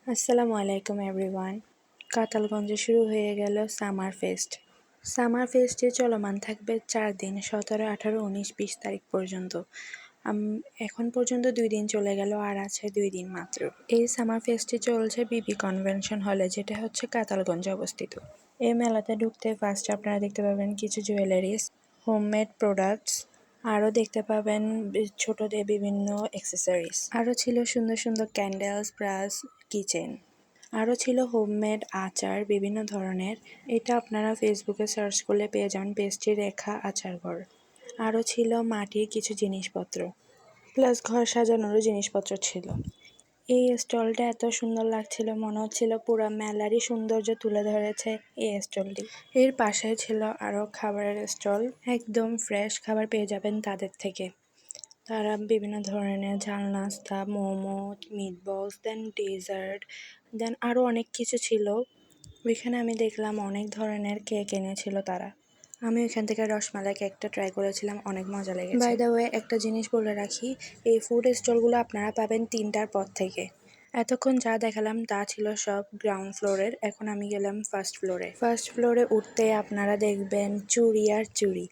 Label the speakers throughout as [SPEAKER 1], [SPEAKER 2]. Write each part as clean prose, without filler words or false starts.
[SPEAKER 1] আসসালামু আলাইকুম এভরিওয়ান। কাতালগঞ্জে শুরু হয়ে গেল সামার ফেস্ট। সামার ফেস্টে চলমান থাকবে 4 দিন 17, 18, 19, 20 তারিখ পর্যন্ত। এখন পর্যন্ত 2 দিন চলে গেল, আর আছে 2 দিন মাত্র। এই সামার ফেস্টটি চলছে বিবি কনভেনশন হলে, যেটা হচ্ছে কাতালগঞ্জে অবস্থিত। এই মেলাতে ঢুকতে ফার্স্ট আপনারা দেখতে পাবেন কিছু জুয়েলারিস, হোমমেড প্রোডাক্টস, আরও দেখতে পাবেন ছোটদের বিভিন্ন অ্যাক্সেসরিজ। আরও ছিল সুন্দর সুন্দর ক্যান্ডেলস, ব্রাশ, কিচেন। আরও ছিল হোমমেড আচার বিভিন্ন ধরনের। এটা আপনারা ফেসবুকে সার্চ করলে পেয়ে যান, পেস্ট্রি রেখা আচার ঘর। আরও ছিল মাটির কিছু জিনিসপত্র, প্লাস ঘর সাজানোরও জিনিসপত্র ছিল। এই স্টলটা এত সুন্দর লাগছিল, মনে হচ্ছিল পুরো মেলারই সৌন্দর্য তুলে ধরেছে এই স্টলটি। এর পাশে ছিল আরও খাবারের স্টল, একদম ফ্রেশ খাবার পেয়ে যাবেন তাদের থেকে। তারা বিভিন্ন ধরনের ঝাল নাস্তা, মোমো, মিটবলস, দেন ডেজার্ট, দেন আরও অনেক কিছু ছিল। ওইখানে আমি দেখলাম অনেক ধরনের কেক এনেছিল তারা। আমি ওইখান থেকে রসমালাই কেকটা ট্রাই করেছিলাম, অনেক মজা লেগেছে। বাই দ্য ওয়ে, একটা জিনিস বলে রাখি, এই ফুড স্টলগুলো আপনারা পাবেন 3টার পর থেকে। এতক্ষণ যা দেখালাম তা ছিল সব গ্রাউন্ড ফ্লোরের, এখন আমি গেলাম ফার্স্ট ফ্লোরে। ফার্স্ট ফ্লোরে উঠতে আপনারা দেখবেন চুড়ি আর চুড়ি।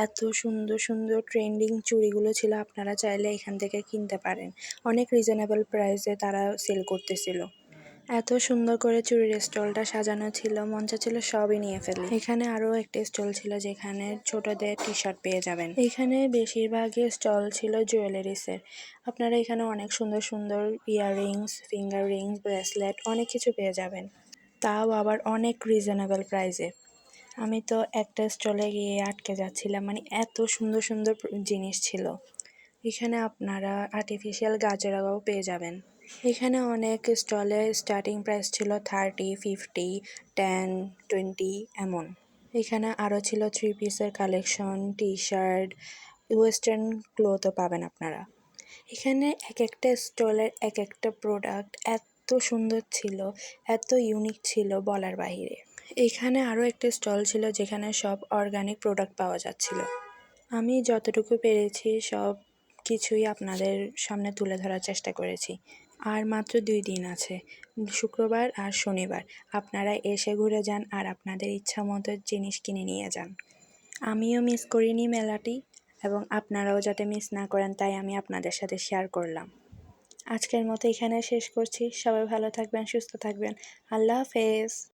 [SPEAKER 1] এত সুন্দর সুন্দর ট্রেন্ডিং চুড়িগুলো ছিল, আপনারা চাইলে এখান থেকে কিনতে পারেন। অনেক রিজনেবল প্রাইসে তারা সেল করতেছিল। এত সুন্দর করে চুড়ির স্টলটা সাজানো ছিল, মন চাচ্ছিল সবই নিয়ে ফেলি। এখানে আরও একটা স্টল ছিল যেখানে ছোটদের টি শার্ট পেয়ে যাবেন। এখানে বেশিরভাগই স্টল ছিল জুয়েলারিসের। আপনারা এখানে অনেক সুন্দর সুন্দর ইয়াররিংস, ফিঙ্গার রিংস, ব্রেসলেট অনেক কিছু পেয়ে যাবেন, তাও আবার অনেক রিজনেবল প্রাইসে। আমি তো একটা স্টলে গিয়ে আটকে যাচ্ছিলাম, মানে এত সুন্দর সুন্দর জিনিস ছিল। এখানে আপনারা আর্টিফিশিয়াল গাজরাও পেয়ে যাবেন। এখানে অনেক স্টলে স্টার্টিং প্রাইস ছিল 30, 50, 10, 20 এমন। এখানে আরও ছিল 3 পিসের কালেকশন, টি শার্ট, ওয়েস্টার্ন ক্লোথও পাবেন আপনারা। এখানে এক একটা স্টলের এক একটা প্রোডাক্ট এত সুন্দর ছিল, এত ইউনিক ছিল বলার বাহিরে। এখানে আরও একটা স্টল ছিল যেখানে সব অর্গানিক প্রোডাক্ট পাওয়া যাচ্ছিল। আমি যতটুকু পেরেছি সব কিছুই আপনাদের সামনে তুলে ধরার চেষ্টা করেছি। আর মাত্র 2 দিন আছে, শুক্রবার আর শনিবার। আপনারা এসে ঘুরে যান আর আপনাদের ইচ্ছা মতো জিনিস কিনে নিয়ে যান। আমিও মিস করিনি মেলাটি, এবং আপনারাও যাতে মিস না করেন তাই আমি আপনাদের সাথে শেয়ার করলাম। আজকের মতো এখানে শেষ করছি। সবাই ভালো থাকবেন, সুস্থ থাকবেন। আল্লাহ হাফেজ।